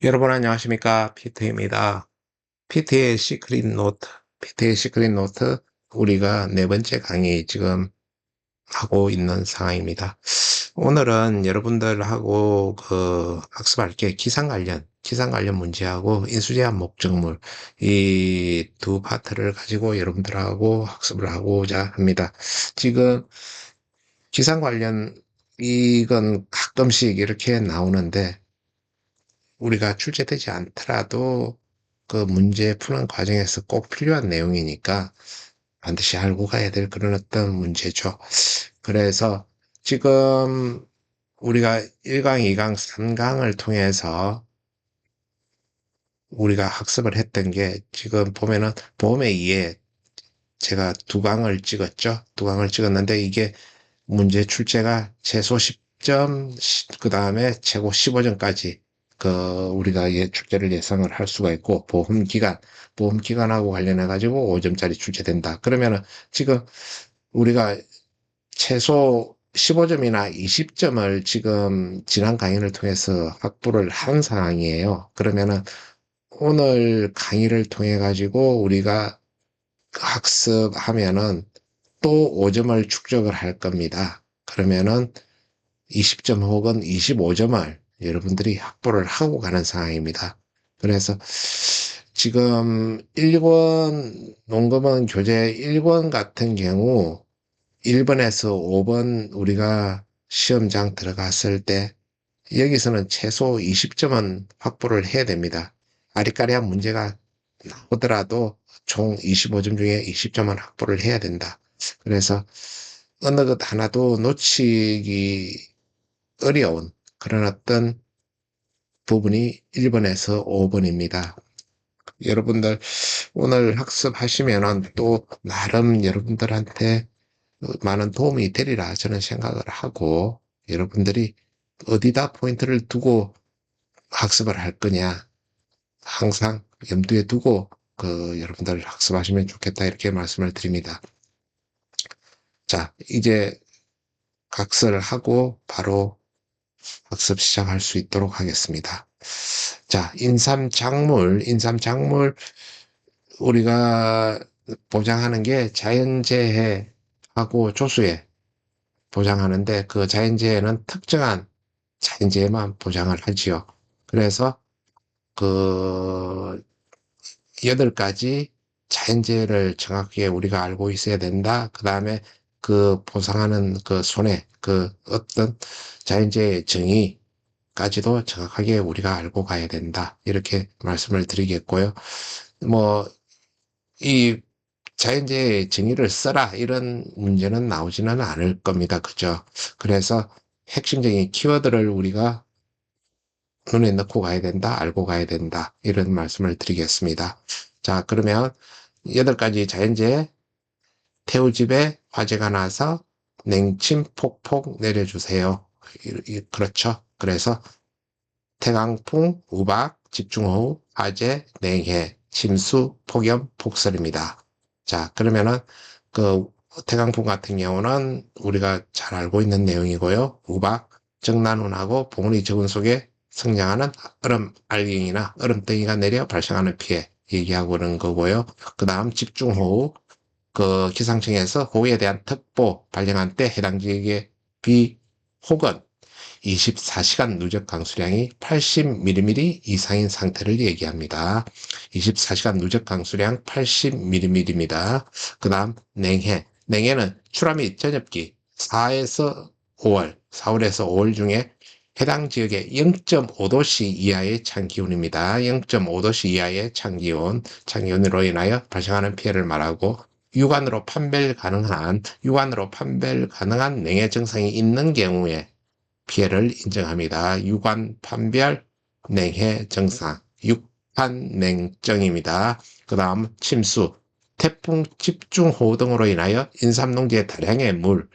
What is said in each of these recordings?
여러분 안녕하십니까? 피트입니다. 피트의 시크릿 노트 우리가 네 번째 강의 지금 하고 있는 상황입니다. 오늘은 여러분들하고 학습할 게 기상 관련 문제하고 인수제한 목적물 이 두 파트를 가지고 여러분들하고 학습을 하고자 합니다. 지금 기상 관련 이건 가끔씩 이렇게 나오는데 우리가 출제되지 않더라도 그 문제 푸는 과정에서 꼭 필요한 내용이니까 반드시 알고 가야 될 그런 어떤 문제죠. 그래서 지금 우리가 1강, 2강, 3강을 통해서 우리가 학습을 했던 게 지금 보면은 봄에 의해 제가 두 강을 찍었죠. 두 강을 찍었는데 이게 문제 출제가 최소 10점, 그 다음에 최고 15점까지 우리가 출제를 예상을 할 수가 있고, 보험 기간하고 관련해 가지고 5점짜리 출제된다. 그러면은 지금 우리가 최소 15점이나 20점을 지금 지난 강의를 통해서 확보를 한 상황이에요. 그러면은 오늘 강의를 통해 가지고 우리가 학습하면은 또 5점을 축적을 할 겁니다. 그러면은 20점 혹은 25점을 여러분들이 확보를 하고 가는 상황입니다. 그래서 지금 1권 농검은 교재 1권 같은 경우 1번에서 5번 우리가 시험장 들어갔을 때 여기서는 최소 20점은 확보를 해야 됩니다. 아리까리한 문제가 나오더라도 총 25점 중에 20점은 확보를 해야 된다. 그래서 어느 것 하나도 놓치기 어려운 그런 어떤 부분이 1번에서 5번입니다. 여러분들 오늘 학습하시면은 또 나름 여러분들한테 많은 도움이 되리라 저는 생각을 하고 여러분들이 어디다 포인트를 두고 학습을 할 거냐 항상 염두에 두고 여러분들 학습하시면 좋겠다 이렇게 말씀을 드립니다. 자, 이제 각서를 하고 바로 학습 시작할 수 있도록 하겠습니다. 자, 인삼작물 우리가 보장하는 게 자연재해하고 조수해 보장하는데 그 자연재해는 특정한 자연재해만 보장을 하지요. 그래서 그 8가지 자연재해를 정확하게 우리가 알고 있어야 된다. 그 다음에 그 보상하는 그 손해, 그 어떤 자연재해 정의까지도 정확하게 우리가 알고 가야 된다. 이렇게 말씀을 드리겠고요. 뭐, 이 자연재해 정의를 써라 이런 문제는 나오지는 않을 겁니다. 그죠? 그래서 핵심적인 키워드를 우리가 눈에 넣고 가야 된다, 알고 가야 된다. 이런 말씀을 드리겠습니다. 자, 그러면 8가지 자연재해, 태우집에 화재가 나서 냉침, 폭폭 내려주세요. 그렇죠. 그래서 태강풍, 우박, 집중호우, 화재, 냉해, 침수, 폭염, 폭설입니다. 자, 그러면은 그 태강풍 같은 경우는 우리가 잘 알고 있는 내용이고요. 우박, 정난운하고 봉우리 저군 속에 성장하는 얼음 알갱이나 얼음덩이가 내려 발생하는 피해 얘기하고 그런 거고요. 그 다음 집중호우, 기상청에서 호우에 대한 특보 발령한 때 해당 지역의 비 혹은 24시간 누적 강수량이 80mm 이상인 상태를 얘기합니다. 24시간 누적 강수량 80mm입니다. 그 다음 냉해. 냉해는 출하 및 전엽기 4월에서 5월 중에 해당 지역의 0.5도씨 이하의 찬기온입니다. 0.5도씨 이하의 찬기온으로 인하여 발생하는 피해를 말하고 육안으로 판별 가능한 냉해 증상이 있는 경우에 피해를 인정합니다. 유관 판별 냉해 증상, 육판냉증입니다. 그 다음 침수, 태풍 집중호우 등으로 인하여 인삼농지의 다량의 물,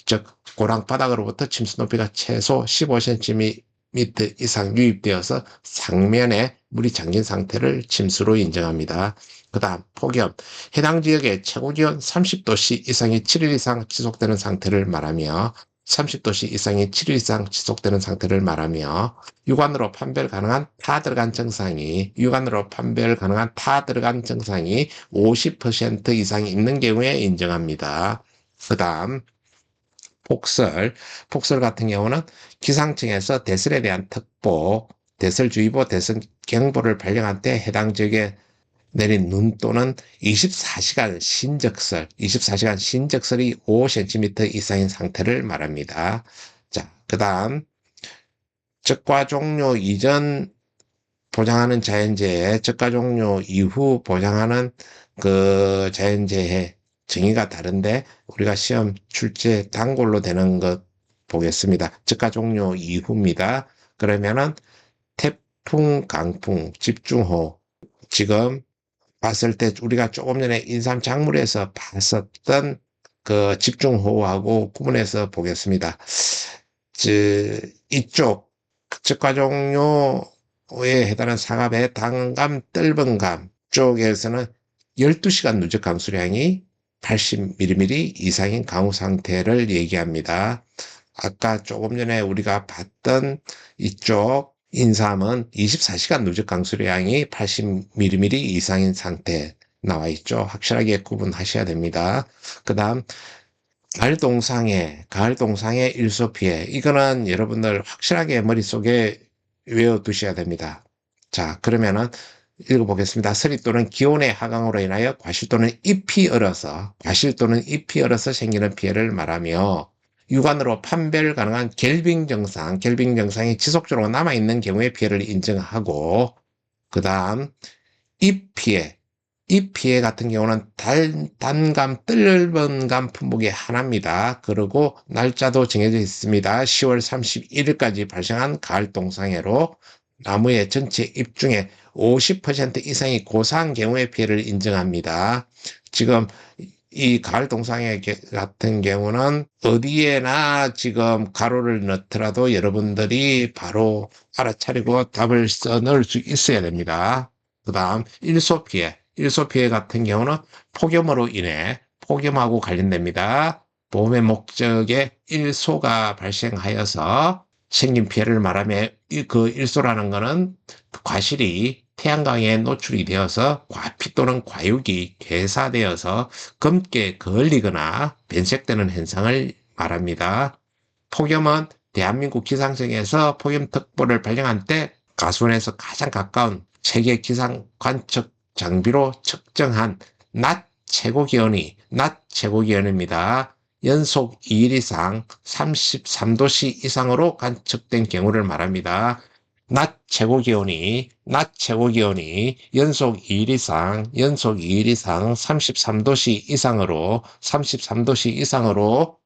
즉 고랑바닥으로부터 침수 높이가 최소 15cm 이상 유입되어서 상면에 물이 잠긴 상태를 침수로 인정합니다. 그 다음 폭염, 해당 지역의 최고기온 30도씨 이상이 7일 이상 지속되는 상태를 말하며 30도씨 이상이 7일 이상 지속되는 상태를 말하며 육안으로 판별 가능한 타 들어간 증상이 50% 이상이 있는 경우에 인정합니다. 그 다음 폭설 같은 경우는 기상청에서 대설에 대한 특보, 대설주의보, 대설경보를 발령한 때 해당 지역에 내린 눈 또는 24시간 신적설이 5cm 이상인 상태를 말합니다. 자, 그 다음 적과 종료 이전 보장하는 자연재해, 적과 종료 이후 보장하는 그 자연재해 정의가 다른데 우리가 시험 출제 단골로 되는 것 보겠습니다. 적과 종료 이후입니다. 그러면은 태풍, 강풍, 집중호우 지금 봤을 때 우리가 조금 전에 인삼작물에서 봤었던 그 집중호우하고 구분해서 보겠습니다. 이쪽 적과종료에 해당하는 상압의 단감, 뜰번감 쪽에서는 12시간 누적 강수량이 80mm 이상인 강우 상태를 얘기합니다. 아까 조금 전에 우리가 봤던 이쪽 인삼은 24시간 누적 강수량이 80mm 이상인 상태 나와 있죠. 확실하게 구분하셔야 됩니다. 그 다음 가을 동상의 일소 피해. 이거는 여러분들 확실하게 머릿속에 외워두셔야 됩니다. 자, 그러면은 읽어보겠습니다. 서리 또는 기온의 하강으로 인하여 과실 또는 잎이 얼어서 생기는 피해를 말하며 육안으로 판별 가능한 결빙 증상이 지속적으로 남아있는 경우에 피해를 인정하고, 그 다음 잎 피해 같은 경우는 단감, 뜰번감 품목이 하나입니다. 그리고 날짜도 정해져 있습니다. 10월 31일까지 발생한 가을 동상해로 나무의 전체 잎 중에 50% 이상이 고사한 경우에 피해를 인정합니다. 지금 이 가을 동상해 같은 경우는 어디에나 지금 가로를 넣더라도 여러분들이 바로 알아차리고 답을 써 넣을 수 있어야 됩니다. 그 다음 일소 피해 같은 경우는 폭염하고 관련됩니다. 보험의 목적에 일소가 발생하여서 생긴 피해를 말하며 그 일소라는 것은 과실이 태양광에 노출이 되어서 과피 또는 과육이 괴사되어서 검게 걸리거나 변색되는 현상을 말합니다. 폭염은 대한민국 기상청에서 폭염특보를 발령한 때 가수원에서 가장 가까운 세계 기상 관측 장비로 측정한 낮 최고 기온입니다. 연속 2일 이상 33도씨 이상으로 관측된 경우를 말합니다. 낮 최고 기온이 연속 2일 이상 33도씨 이상으로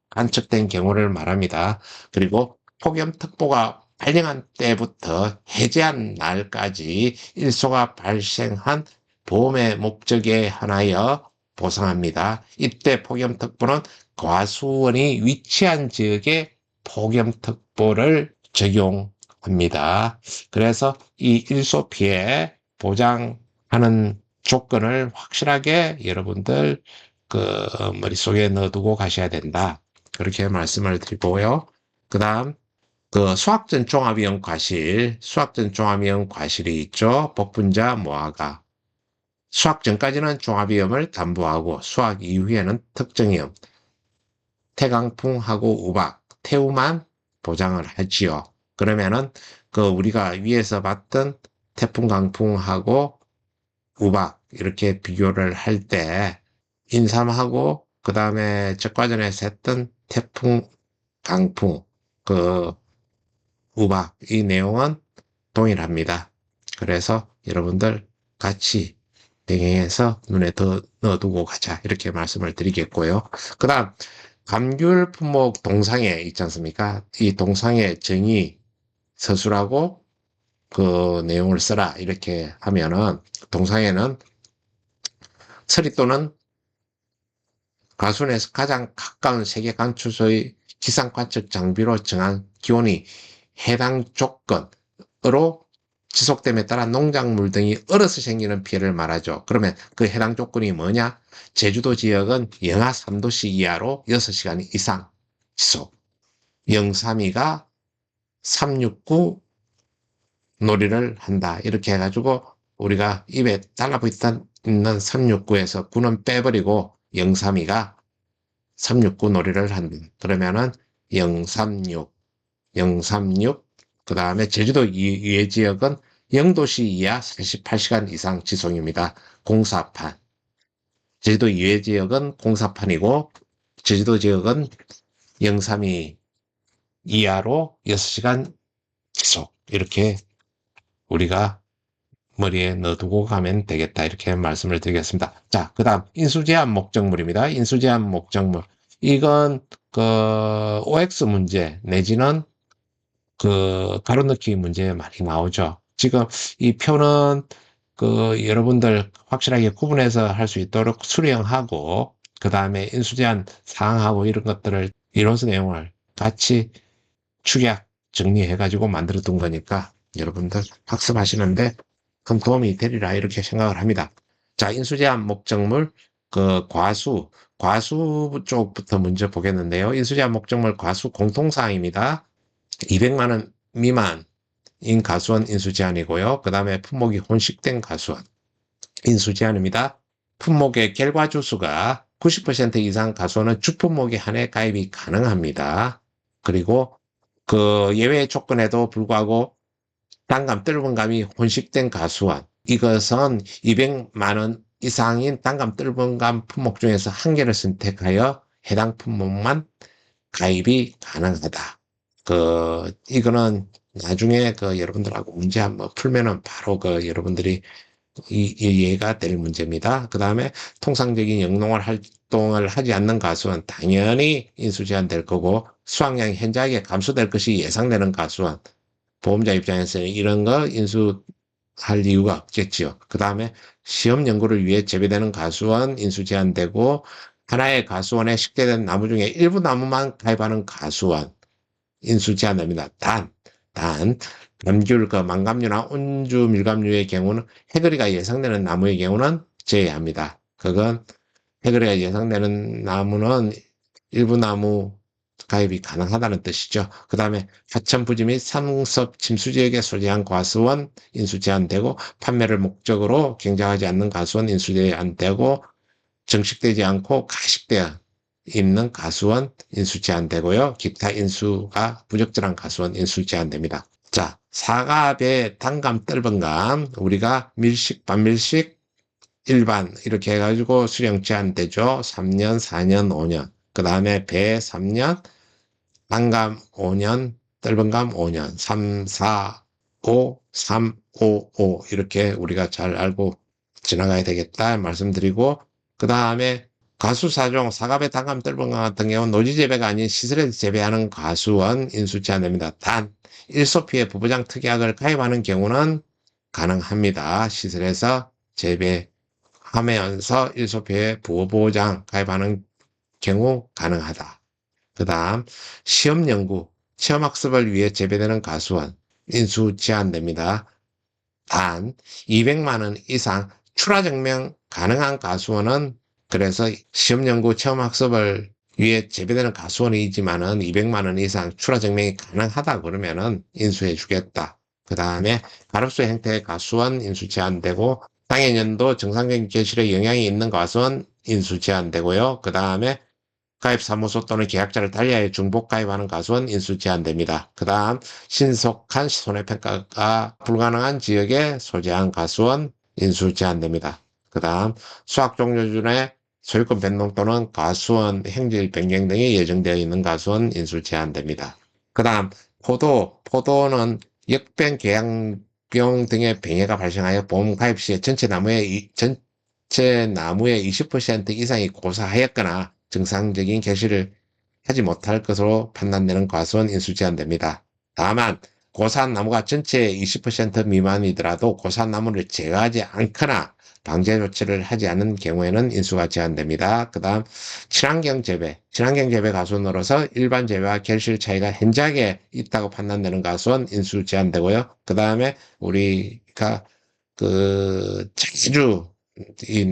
관측된 경우를 말합니다. 그리고 폭염특보가 발령한 때부터 해제한 날까지 일소가 발생한 보험의 목적에 한하여 보상합니다. 이때 폭염특보는 과수원이 위치한 지역에 폭염특보를 적용합니다. 그래서 이 일소 피해 보장하는 조건을 확실하게 여러분들 그 머릿속에 넣어두고 가셔야 된다. 그렇게 말씀을 드리고요. 그 다음 그 수학전 종합위험 과실이 있죠. 복분자 모아가. 수학 전까지는 종합위험을 담보하고 수학 이후에는 특정위험, 태강풍하고 우박, 태우만 보장을 하지요. 그러면은 그 우리가 위에서 봤던 태풍, 강풍하고 우박 이렇게 비교를 할 때 인삼하고 그 다음에 적과전에서 했던 태풍, 강풍, 그 우박 이 내용은 동일합니다. 그래서 여러분들 같이 병행해서 눈에 더 넣어두고 가자 이렇게 말씀을 드리겠고요. 그 다음 감귤 품목 동상해 있지 않습니까? 이 동상해 정의 서술하고 그 내용을 써라 이렇게 하면은 동상해는 서리 또는 가순에서 가장 가까운 세계 관측소의 기상 관측 장비로 정한 기온이 해당 조건으로 지속됨에 따라 농작물 등이 얼어서 생기는 피해를 말하죠. 그러면 그 해당 조건이 뭐냐? 제주도 지역은 영하 3도씨 이하로 6시간 이상 지속. 032가 369 놀이를 한다. 이렇게 해가지고 우리가 입에 달라붙어 있는 369에서 9는 빼버리고 032가 369 놀이를 한다. 그러면은 036, 036, 그 다음에 제주도 이외 지역은 영도시 이하 48시간 이상 지속입니다. 공사판. 제주도 이외 지역은 공사판이고, 제주도 지역은 032 이하로 6시간 지속. 이렇게 우리가 머리에 넣어두고 가면 되겠다. 이렇게 말씀을 드리겠습니다. 자, 그 다음, 인수제한 목적물입니다. 인수제한 목적물. 이건, OX 문제, 내지는 가로넣기 문제 많이 나오죠. 지금 이 표는 여러분들 확실하게 구분해서 할 수 있도록 수령하고, 그 다음에 인수제한 사항하고 이런 것들을, 이론서 내용을 같이 축약 정리해가지고 만들어 둔 거니까 여러분들 학습하시는데 큰 도움이 되리라 이렇게 생각을 합니다. 자, 인수제한 목적물, 과수 쪽부터 먼저 보겠는데요. 인수제한 목적물 과수 공통사항입니다. 200만 원 미만인 가수원 인수제한이고요. 그 다음에 품목이 혼식된 가수원 인수제한입니다. 품목의 결과주수가 90% 이상 가수원은 주품목에 한해 가입이 가능합니다. 그리고 예외 조건에도 불구하고 단감, 뜰분감이 혼식된 가수원, 이것은 200만 원 이상인 단감, 뜰분감 품목 중에서 한 개를 선택하여 해당 품목만 가입이 가능하다. 이거는 나중에 여러분들하고 문제 한번 풀면은 바로 여러분들이 이해가 될 문제입니다. 그 다음에 통상적인 영농을 활동을 하지 않는 가수는 당연히 인수제한될 거고 수확량이 현저하게 감소될 것이 예상되는 가수는 보험자 입장에서는 이런 거 인수할 이유가 없겠지요. 그 다음에 시험 연구를 위해 재배되는 가수원 인수 제한되고 하나의 가수원에 식재된 나무 중에 일부 나무만 가입하는 가수원 인수 제한됩니다. 단, 감귤, 망감류나 온주 밀감류의 경우는 해거리가 예상되는 나무의 경우는 제외합니다. 그건 해거리가 예상되는 나무는 일부 나무 가입이 가능하다는 뜻이죠. 그 다음에 하천 부지 및 상습 침수지역에 소재한 과수원 인수 제한되고 판매를 목적으로 경쟁하지 않는 가수원 인수 제한되고 정식되지 않고 가식되어 있는 가수원 인수 제한되고요. 기타 인수가 부적절한 가수원 인수 제한됩니다. 자, 사과배, 단감, 뜰번감 우리가 밀식, 반밀식, 일반 이렇게 해가지고 수령 제한되죠. 3년, 4년, 5년. 그 다음에 배 3년, 단감 5년, 뜰번감 5년, 3, 4, 5, 3, 5, 5 이렇게 우리가 잘 알고 지나가야 되겠다 말씀드리고 그 다음에 가수사종, 사과배, 단감, 뜰번감 같은 경우는 노지재배가 아닌 시설에서 재배하는 가수원 인수 제한됩니다. 단 일소피에 부부장 특약을 가입하는 경우는 가능합니다. 시설에서 재배하면서 일소피에 부부장 가입하는 경우 가능하다. 그 다음 시험 연구, 체험학습을 위해 재배되는 가수원 인수 제한됩니다. 단 200만 원 이상 출하 증명 가능한 가수원은 그래서 시험 연구, 체험학습을 위해 재배되는 가수원이지만은 200만 원 이상 출하 증명이 가능하다 그러면은 인수해 주겠다. 그 다음에 가로수 형태의 가수원 인수 제한되고 당해년도 정상적인 개실에 영향이 있는 가수원 인수 제한되고요. 그 다음에 가입사무소 또는 계약자를 달리하여 중복 가입하는 가수원 인수 제한됩니다. 그 다음 신속한 손해평가가 불가능한 지역에 소재한 가수원 인수 제한됩니다. 그 다음 수학 종료 중에 소유권 변동 또는 가수원 행질 변경 등이 예정되어 있는 가수원 인수 제한됩니다. 그 다음 포도는 역병, 계양병 등의 병해가 발생하여 보험 가입 시에 전체 나무의 20% 이상이 고사하였거나 정상적인 개시를 하지 못할 것으로 판단되는 과수원 인수 제한됩니다. 다만 고사한 나무가 전체의 20% 미만이더라도 고사한 나무를 제거하지 않거나 방제 조치를 하지 않는 경우에는 인수가 제한됩니다. 그 다음 친환경 재배 가수원으로서 일반 재배와 결실 차이가 현저하게 있다고 판단되는 가수원 인수 제한되고요. 그 다음에 우리가 자주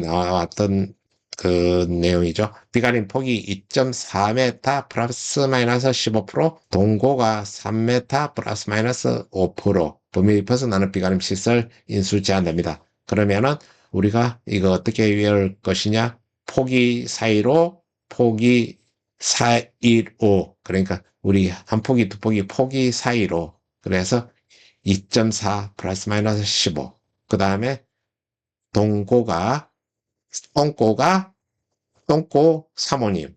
나왔던 그 내용이죠. 비가림 폭이 2.4m 플러스 마이너스 15%, 동고가 3m 플러스 마이너스 5%, 범위 벗어나는 비가림 시설 인수 제한됩니다. 그러면은 우리가 이거 어떻게 외울 것이냐? 폭이 사이로 폭이 415. 그러니까 우리 한 폭이 두 폭이 폭이 사이로. 그래서 2.4 플러스 마이너스 15. 그 다음에 동고가 똥꼬가 똥꼬 사모님,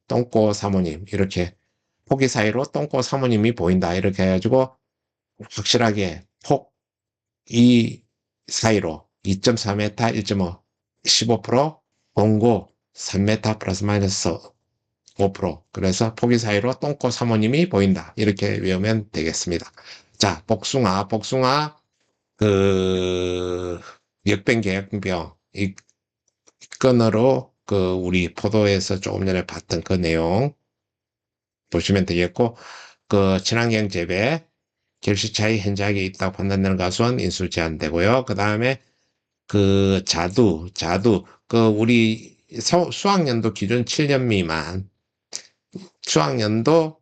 똥꼬 사모님 이렇게 폭이 사이로 똥꼬 사모님이 보인다 이렇게 해가지고 확실하게 폭이 사이로 2.4m 1.5 15% 공고 3m 플러스 마이너스 5% 그래서 폭이 사이로 똥꼬 사모님이 보인다 이렇게 외우면 되겠습니다. 자, 복숭아 그 역병 이 건으로 그 우리 포도에서 조금 전에 봤던 그 내용 보시면 되겠고 그 친환경 재배 결실 차이 현저하게 있다고 판단되는 가수원 인수 제한되고요. 그 다음에 그 자두 그 우리 수학연도 기준 7년 미만 수학연도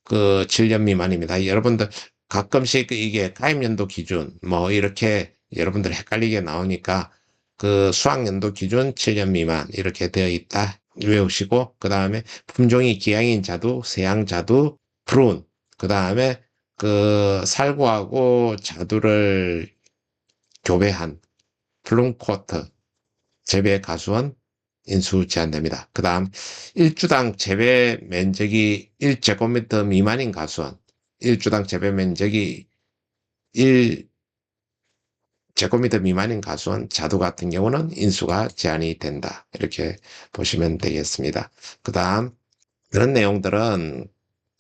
그 7년 미만입니다. 여러분들 가끔씩 이게 가입연도 기준 뭐 이렇게 여러분들 헷갈리게 나오니까 그 수학연도 기준 7년 미만 이렇게 되어 있다 외우시고 그 다음에 품종이 기양인 자두, 세양 자두, 푸른 그 다음에 그 살구하고 자두를 교배한 플룸코트 재배 가수원 인수 제한됩니다. 그 다음 1주당 재배 면적이 1제곱미터 미만인 가수원 1주당 재배 면적이 1제곱미터 미만인 가수원 자두 같은 경우는 인수가 제한이 된다. 이렇게 보시면 되겠습니다. 그 다음 그런 내용들은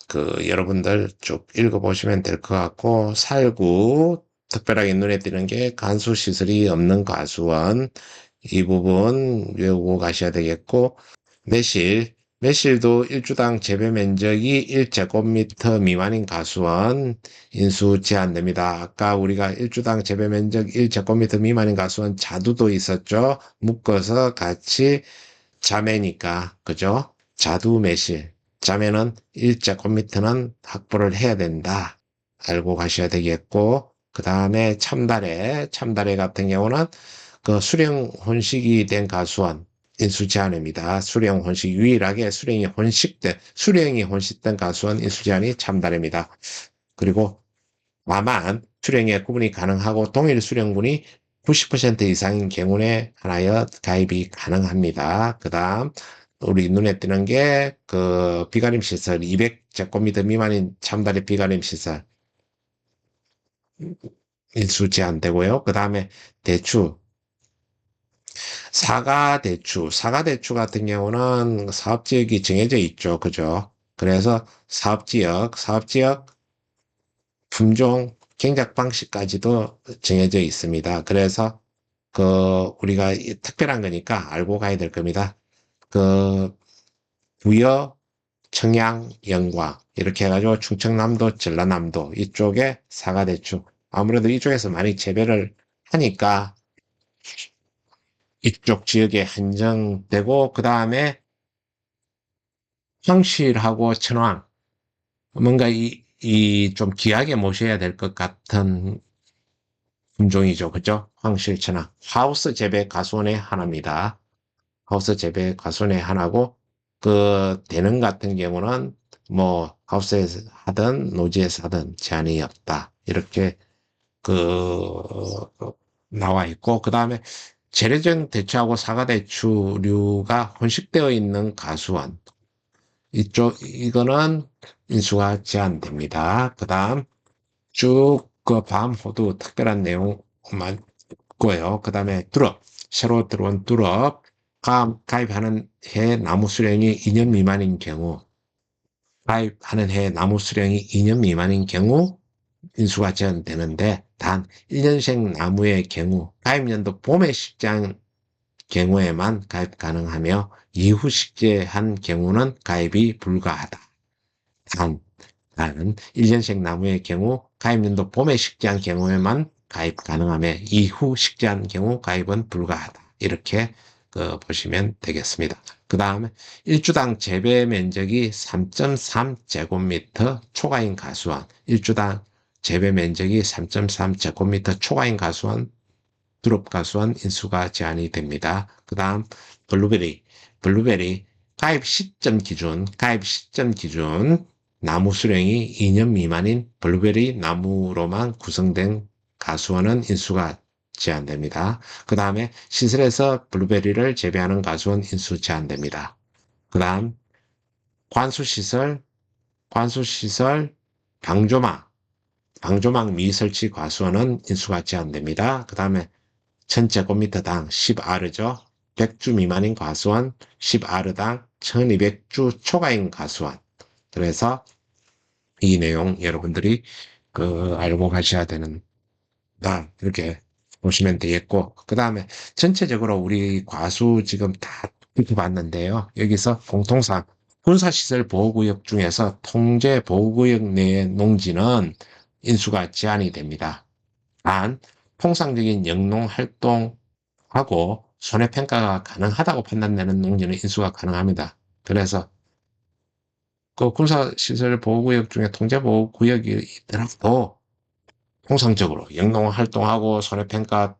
그 여러분들 쭉 읽어보시면 될 것 같고 살구 특별하게 눈에 띄는 게 간수 시설이 없는 가수원 이 부분 외우고 가셔야 되겠고 매실도 1주당 재배 면적이 1제곱미터 미만인 가수원 인수 제한됩니다. 아까 우리가 1주당 재배 면적 1제곱미터 미만인 가수원 자두도 있었죠. 묶어서 같이 자매니까 그죠? 자두 매실 자매는 1제곱미터는 확보를 해야 된다. 알고 가셔야 되겠고 그 다음에 참다래 같은 경우는 그 수령 혼식이 된 가수원 인수 제한입니다. 유일하게 수령이 혼식된 가수원 인수 제한이 참다래입니다. 그리고 다만 수령의 구분이 가능하고 동일 수령분이 90% 이상인 경우에 하나여 가입이 가능합니다. 그 다음 우리 눈에 띄는 게 그 비가림 시설 200제곱미터 미만인 참다리 비가림 시설 인수 제한되고요. 그 다음에 대추 사과대추 같은 경우는 사업지역이 정해져 있죠. 그죠? 그래서 사업지역 품종 경작 방식까지도 정해져 있습니다. 그래서 그 우리가 특별한 거니까 알고 가야 될 겁니다. 그 부여, 청양, 영광 이렇게 해가지고 충청남도, 전라남도 이쪽에 사과대추 아무래도 이쪽에서 많이 재배를 하니까 이쪽 지역에 한정되고 그 다음에 황실하고 천왕 뭔가 이 좀 귀하게 모셔야 될 것 같은 품종이죠. 그죠? 황실 천왕 하우스 재배 가수원의 하나입니다. 하우스 재배 가수원의 하나고 그 대능 같은 경우는 뭐 하우스에서 하든 노지에서 하든 제한이 없다. 이렇게 그 나와 있고 그 다음에 재래전 대추하고 사과 대추류가 혼식되어 있는 가수원 이거는 인수가 제한됩니다. 그 다음 쭉 그 밤호두 특별한 내용만 있고요. 그 다음에 새로 들어온 가입하는 해 나무 수령이 2년 미만인 경우 가입하는 해 나무 수령이 2년 미만인 경우 인수가 제한되는데 단 1년생 나무의 경우 가입연도 봄에 식장 경우에만 가입 가능하며 이후 식재한 경우는 가입이 불가하다. 단 1년생 나무의 경우 가입연도 봄에 식재한 경우에만 가입 가능하며 이후 식재한 경우 가입은 불가하다. 이렇게 보시면 되겠습니다. 그 다음에 일주당 재배 면적이 3.3제곱미터 초과인 가수원, 일주당 재배 면적이 3.3제곱미터 초과인 가수원, 두릅 가수원 인수가 제한이 됩니다. 그 다음 블루베리 가입 시점 기준 나무 수령이 2년 미만인 블루베리 나무로만 구성된 가수원은 인수가 제한됩니다. 그 다음에 시설에서 블루베리를 재배하는 가수원 인수 제한됩니다. 그 다음 관수시설, 방조망 미설치 가수원은 인수가 제한됩니다. 그 다음에 1000제곱미터당 10아르죠. 100주 미만인 가수원 10아르당 1200주 초과인 가수원. 그래서 이 내용 여러분들이 알고 가셔야 되는 이렇게 보시면 되겠고, 그 다음에 전체적으로 우리 과수 지금 다 봤는데요. 여기서 공통상 군사시설 보호구역 중에서 통제 보호구역 내의 농지는 인수가 제한이 됩니다. 단 통상적인 영농 활동하고 손해평가가 가능하다고 판단되는 농지는 인수가 가능합니다. 그래서 그 군사시설 보호구역 중에 통제보호구역이 있더라도 통상적으로 영농 활동하고 손해평가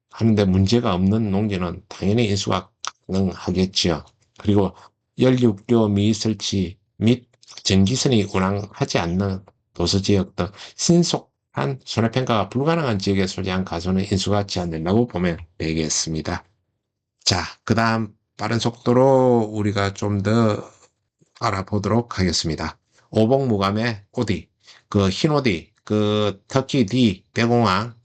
하는데 문제가 없는 농지는 당연히 인수가 가능하겠지요. 그리고 연료교 미설치 및 전기선이 운항하지 않는 도서지역 등 신속한 손해평가가 불가능한 지역에 소재한 가수는 인수가 제한된다고 보면 되겠습니다. 자, 그 다음 빠른 속도로 우리가 좀 더 알아보도록 하겠습니다. 오복무감의 오디, 흰오디, 터키 D, 배공황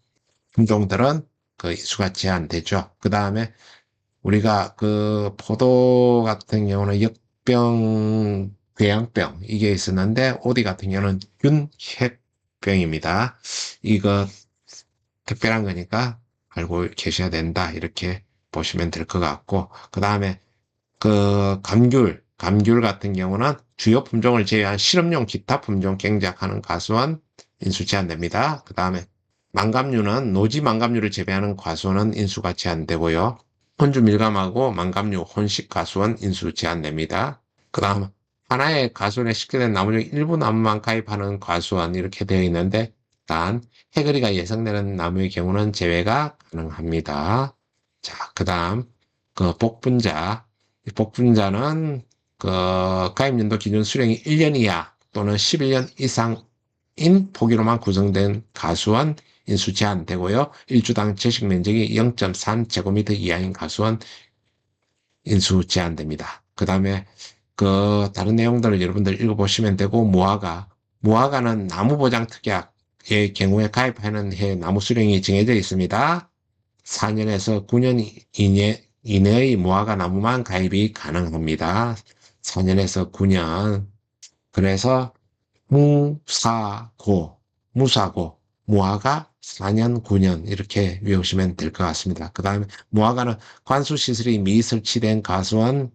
품종들은 인수가 제한되죠. 그 다음에 우리가 포도 같은 경우는 역병, 궤양병 이게 있었는데 오디 같은 경우는 균핵병입니다. 이거 특별한 거니까 알고 계셔야 된다 이렇게 보시면 될 것 같고, 그 다음에 감귤 같은 경우는 주요 품종을 제외한 실험용 기타 품종 경작하는 가수원 인수 제한됩니다. 그 다음에 노지 망감류를 재배하는 가수원은 인수가 제한되고요. 혼주 밀감하고 망감류 혼식 가수원 인수 제한됩니다. 그 다음 하나의 가수원에 식재된 나무 중 일부 나무만 가입하는 가수원 이렇게 되어 있는데 단 해거리가 예상되는 나무의 경우는 제외가 가능합니다. 자, 그 다음 복분자는 가입연도 기준 수령이 1년 이하 또는 11년 이상인 포기로만 구성된 가수원 인수 제한되고요. 일주당 채식 면적이 0.3제곱미터 이하인 가수원 인수 제한됩니다. 그 다음에 다른 내용들을 여러분들 읽어보시면 되고, 무화과는 나무보장특약의 경우에 가입하는 해 나무 수령이 정해져 있습니다. 4년에서 9년 이내의 무화과 나무만 가입이 가능합니다. 4년에서 9년. 그래서 무사고, 무화과 4년, 9년 이렇게 외우시면 될 것 같습니다. 그 다음에 무화과는 관수시설이 미설치된 가수원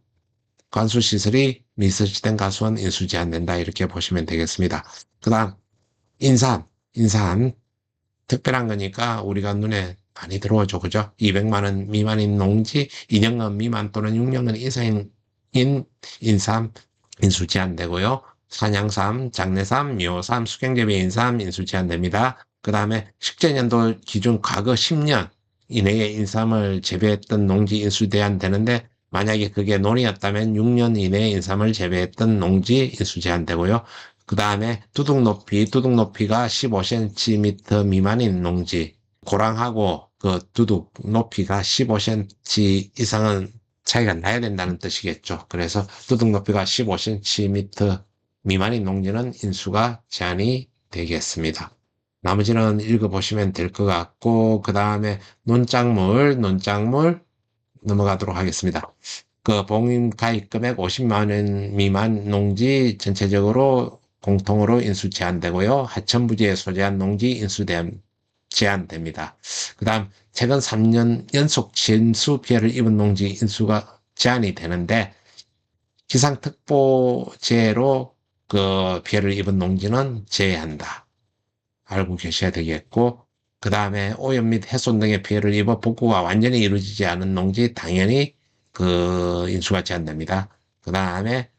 인수 제한된다 이렇게 보시면 되겠습니다. 그 다음 인삼 특별한 거니까 우리가 눈에 많이 들어오죠. 그죠? 200만 원 미만인 농지, 2년간 미만 또는 6년간 이상인 인삼 인수 제한되고요. 산양삼, 장내삼, 묘삼, 수경재배 인삼 인수 제한됩니다. 그 다음에 식재년도 기준 과거 10년 이내에 인삼을 재배했던 농지 인수 제한되는데 만약에 그게 논이었다면 6년 이내에 인삼을 재배했던 농지 인수 제한되고요. 그 다음에 두둑 높이가 15cm 미만인 농지, 고랑하고 두둑 높이가 15cm 이상은 차이가 나야 된다는 뜻이겠죠. 그래서 두둑 높이가 15cm 미만인 농지는 인수가 제한이 되겠습니다. 나머지는 읽어보시면 될 것 같고, 그 다음에 논작물 넘어가도록 하겠습니다. 봉인 가입 금액 50만 원 미만 농지 전체적으로 공통으로 인수 제한되고요. 하천부지에 소재한 농지 인수 제한됩니다. 그 다음 최근 3년 연속 진수 피해를 입은 농지 인수가 제한이 되는데 기상특보제로 피해를 입은 농지는 제외한다. 알고 계셔야 되겠고, 그 다음에 오염 및 훼손 등의 피해를 입어 복구가 완전히 이루어지지 않은 농지 당연히 그 인수가 제한됩니다. 그 다음에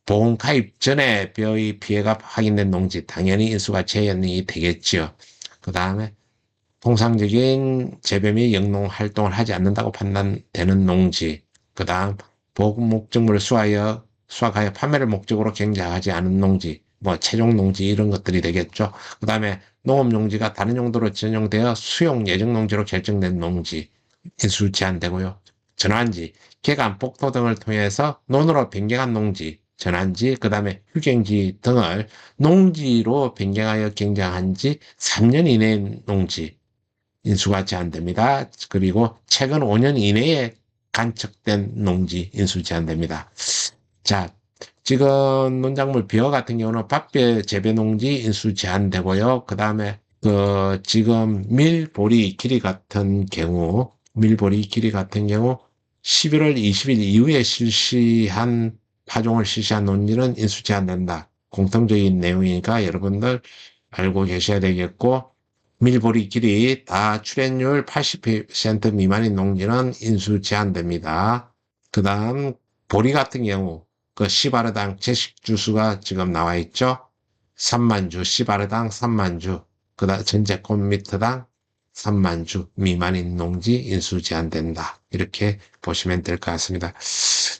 보험 가입 전에 뼈의 피해가 확인된 농지, 당연히 인수가 제한이 되겠지요. 그 다음에 통상적인 재배 및 영농 활동을 하지 않는다고 판단되는 농지, 그 다음 보급 목적물을 수확하여 판매를 목적으로 경작하지 않은 농지, 뭐 채종 농지 이런 것들이 되겠죠. 그 다음에 농업 용지가 다른 용도로 전용되어 수용 예정 농지로 결정된 농지, 인수 제한되고요. 전환지, 개간, 복토 등을 통해서 논으로 변경한 농지, 전환지, 그 다음에 휴경지 등을 농지로 변경하여 경작한 지 3년 이내 농지, 인수가 제한됩니다. 그리고 최근 5년 이내에 간척된 농지 인수 제한됩니다. 자, 지금 농작물 비어 같은 경우는 밭배 재배 농지 인수 제한되고요. 그 다음에 지금 밀보리 길이 같은 경우 11월 20일 이후에 파종을 실시한 농지는 인수 제한된다. 공통적인 내용이니까 여러분들 알고 계셔야 되겠고, 밀보리 길이 다 출현율 80% 미만인 농지는 인수 제한됩니다. 그 다음 보리 같은 경우 그 시바르당 제식 주수가 지금 나와 있죠. 3만 주, 시바르당 3만 주, 그 다음 전제꽃미트당 3만 주 미만인 농지 인수 제한된다. 이렇게 보시면 될 것 같습니다.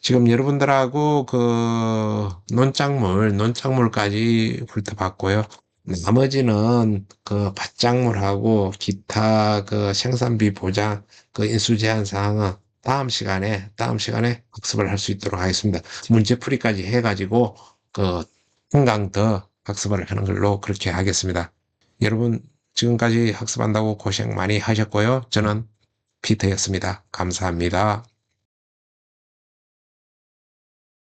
지금 여러분들하고 그 논작물까지 훑어봤고요. 나머지는 그 밭작물하고 기타 그 생산비 보장 그 인수 제한 사항은 다음 시간에 학습을 할 수 있도록 하겠습니다. 문제풀이까지 해가지고 그 한강 더 학습을 하는 걸로 그렇게 하겠습니다. 여러분 지금까지 학습한다고 고생 많이 하셨고요. 저는 피터였습니다. 감사합니다.